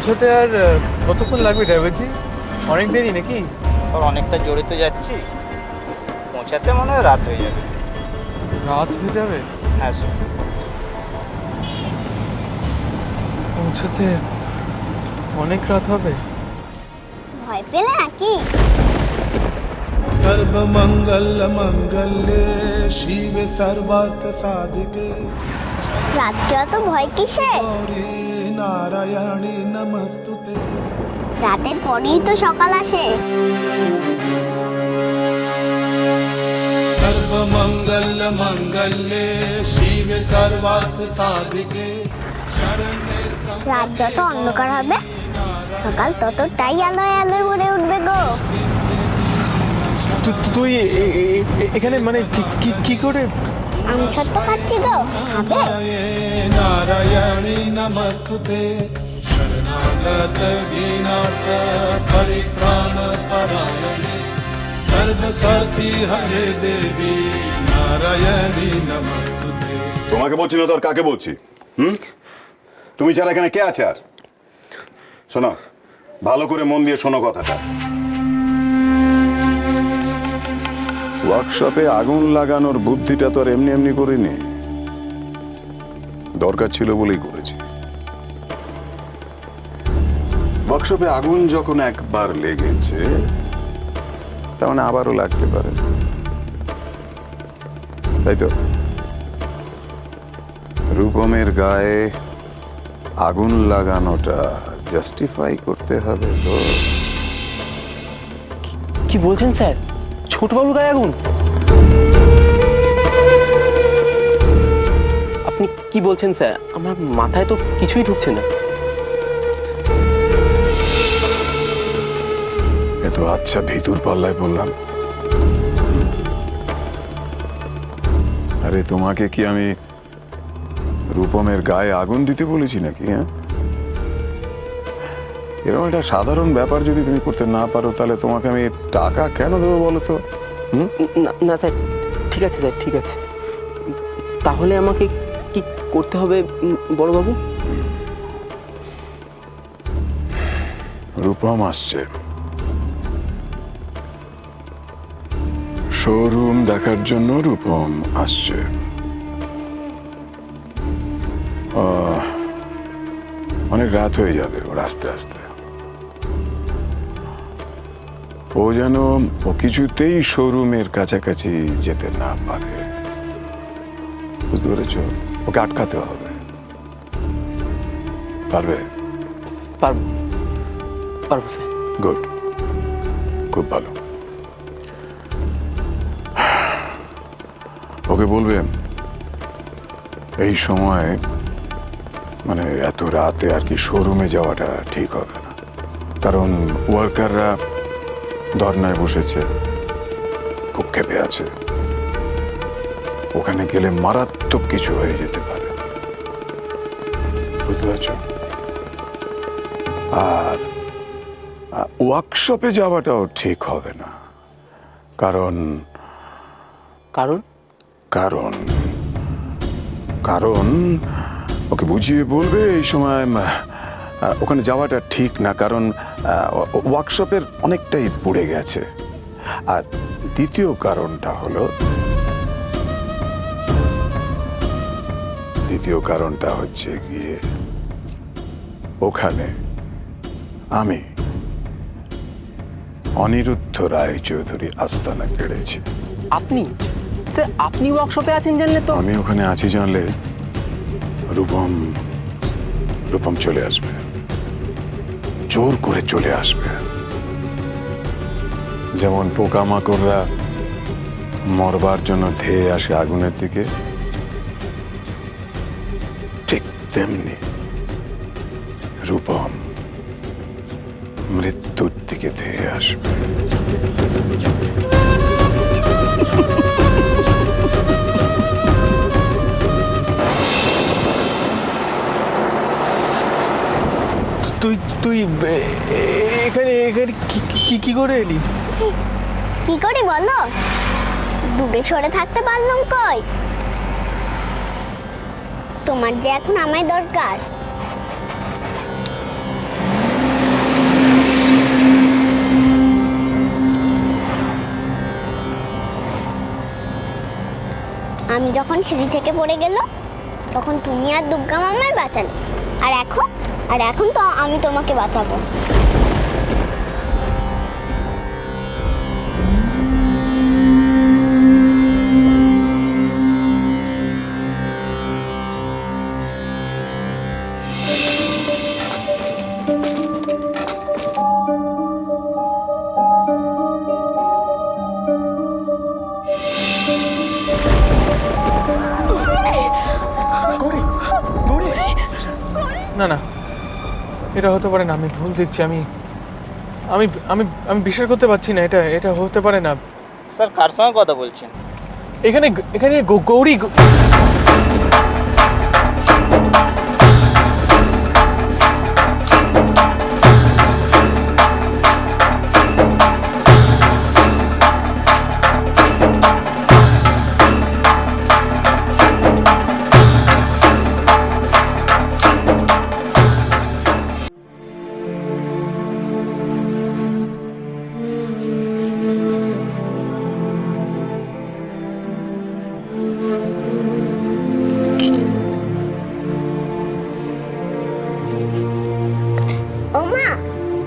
পৌঁছাতে আর কতক্ষণ লাগবে ড্রাইভারজি? অনেক দেরি নাকি? স্যার অনেকটা জোরে তো যাচ্ছি, পৌঁছাতে মনে হয় রাত হয়ে যাবে। রাত হয়ে যাবে? হ্যাঁ স্যার। পৌঁছাতে অনেক রাত হবে। ভয় পেলে নাকি? सर्वमंगल मंगल्ये शिवे सर्वार्थ साधिके রাত্রে অত ভয় কিসে? गौरी नारायणी नमस्तुते। রাতের পরেই তো সকাল আসে। सर्वमंगल मंगल्ये शिवे सर्वार्थ साधिके शरण्ये রাত যত অন্ধকার হবে সকাল ততটাই আলোয় আলোয় ভরে উঠবে গো। তুই এখানে মানে কি করে? আমি সত্য খাচ্ছি গো, খাবে? नारायणी नमस्तुते शरणागत दीनार्थ परित्राण परायणे सर्वशक्ति हरे देवी नारायणी नमस्तुते। তোমাকে বলছি না তো আর কাকে বলছি? তুমি ছাড়া এখানে কে আছে আর? শোনো, ভালো করে মন দিয়ে শোনো কথাটা। ওয়ার্কশপে আগুন লাগানোর বুদ্ধিটা তো আর এমনি এমনি করিনি, দরকার ছিল বলেই করেছি। ওয়ার্কশপে আগুন যখন একবার লেগেছে তার মানে আবারও লাগতে পারে, তাই তো? রূপমের গায়ে আগুন লাগানোটা জাস্টিফাই করতে হবে তো। কি বলছেন স্যার? ছোটবাবুর গায়ে আগুন? আপনি কি বলছেন স্যার? আমার মাথায় তো কিছুই ঢুকছে না। এ তো আচ্ছা ভিতর পাল্লায় বললাম। আরে তোমাকে কি আমি রূপমের গায়ে আগুন দিতে বলেছি নাকি? হ্যাঁ, এরকম একটা সাধারণ ব্যাপার যদি তুমি করতে না পারো তাহলে তোমাকে আমি টাকা কেন দেবো বলো তো? না স্যার, ঠিক আছে স্যার, ঠিক আছে। তাহলে আমাকে কি করতে হবে বড়বাবু? রূপম আসছে, শোরুম দেখার জন্য রূপম আসছে। অনেক রাত হয়ে যাবে ওর আস্তে আস্তে। ও যেন ও কিছুতেই শোরুমের কাছাকাছি যেতে না পারে, বুঝতে পেরেছ? ওকে আটকাতে হবে। পারবে? পারবো, পারবো স্যার। গুড, খুব ভালো। ওকে বলবে এই সময় মানে এত রাতে আর কি শোরুমে যাওয়াটা ঠিক হবে না, কারণ ওয়ার্কাররা ধর্নায় বসেছে, খুব ক্ষেপে আছে। ওখানে গেলে মারাত্মক কিছু হয়ে যেতে পারে, বুঝতে পারছ? আর ওয়ার্কশপে যাওয়াটাও ঠিক হবে না, কারণ কারণ কারণ কারণ ওকে বুঝিয়ে বলবে এই সময় ওখানে যাওয়াটা ঠিক না, কারণ ওয়ার্কশপের অনেকটাই পুড়ে গেছে। আর দ্বিতীয় কারণটা হচ্ছে গিয়ে ওখানে আমি অনিরুদ্ধ রায়চৌধুরী আস্তানা কেড়েছি। আপনি স্যার, আপনি ওয়ার্কশপে আছেন জানলে তো? আমি ওখানে আছি জানলে রূপম চলে আসবে, জোর করে চলে আসবে। যেমন পোকামাকড়রা মরবার জন্য ধেয়ে আসে আগুনের দিকে, ঠিক তেমনি রূপম মৃত্যুর দিকে ধেয়ে আসবে। তুই এখানে এখানে কি করে এলি? কি করি বলো? দূরে সরে থাকতে পারলাম কই? তোমার যে এখন আমায় দরকার। টুনি যখন সিঁড়ি থেকে পড়ে গেল তখন তুমি আর দুর্গা মামাই বাঁচালে, আর এখন তো আমি তোমাকে বাঁচাবো। না না, এটা হতে পারে না, আমি ভুল দেখছি। আমি আমি আমি আমি বিশ্বাস করতে পারছি না, এটা এটা হতে পারে না। স্যার কার সঙ্গে কথা বলছেন? এখানে এখানে গৌরী ও মা,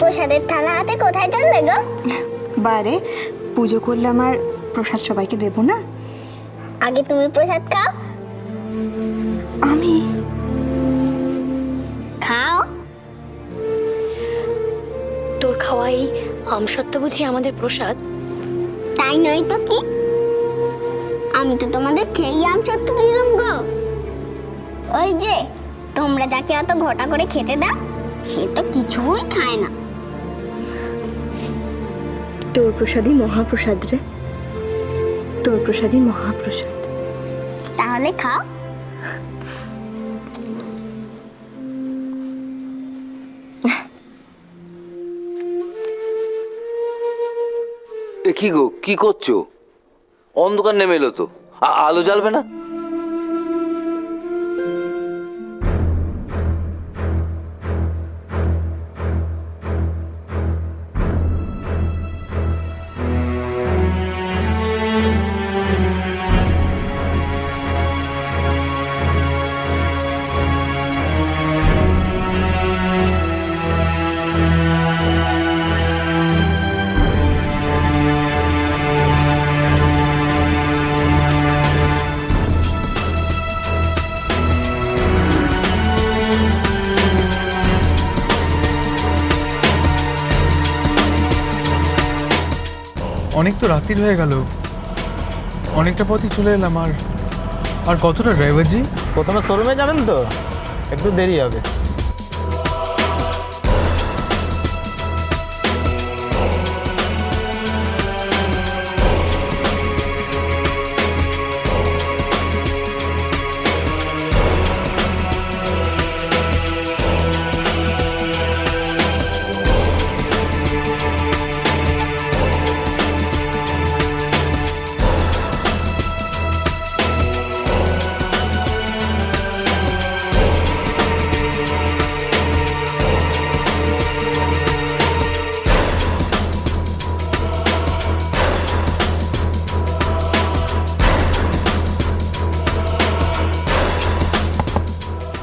প্রসাদের থালা হাতে কোথায় চললে গো? বারে পুজো করলে আমার প্রসাদ সবাইকে দেব না? আগে তুমি প্রসাদ খাও। আমি খাও। তোর খাওয়াই আমসত্ত্ব বুঝি আমাদের প্রসাদ? তাই নয় তো কি, আমি তো তোমাদের খেয়ে আমসত্ত্ব দিলাম গো। ওই যে তোমরা যাকে অত ঘটা করে খেতে দাও সে তো কিছুই খায় না। তোর প্রসাদই মহাপ্রসাদ রে, তোর প্রসাদই মহাপ্রসাদ। তাহলে খাও। এ কি গো, কি করছো? অন্ধকার নেমে এলো তো, আলো জ্বালবে না? অনেক তো রাত্রির হয়ে গেল, অনেকটা পথই চলে এলাম। আর কতটা ড্রাইভারজি? প্রথমে শোরুমে যাবেন তো, একটু দেরি হবে।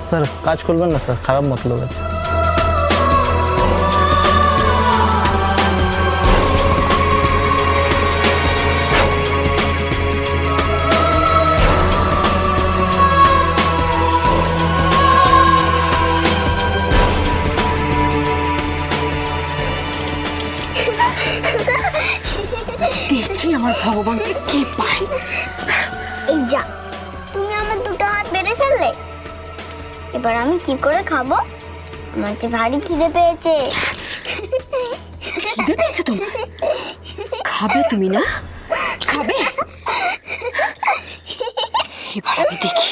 স্যার কাজ করবেন না স্যার, খারাপ মতলব আছে। দেখি আমার ভগবানকে কি পাই। এই যা, তুমি আমার দুটো হাত বেঁধে ফেললে। এবার আমি কি করে খাবো? আমার যে ভারী খিদে পেয়েছে। খিদে পেয়েছে তোমার? খাবে তুমি না? খাবে? এবার আমি দেখি।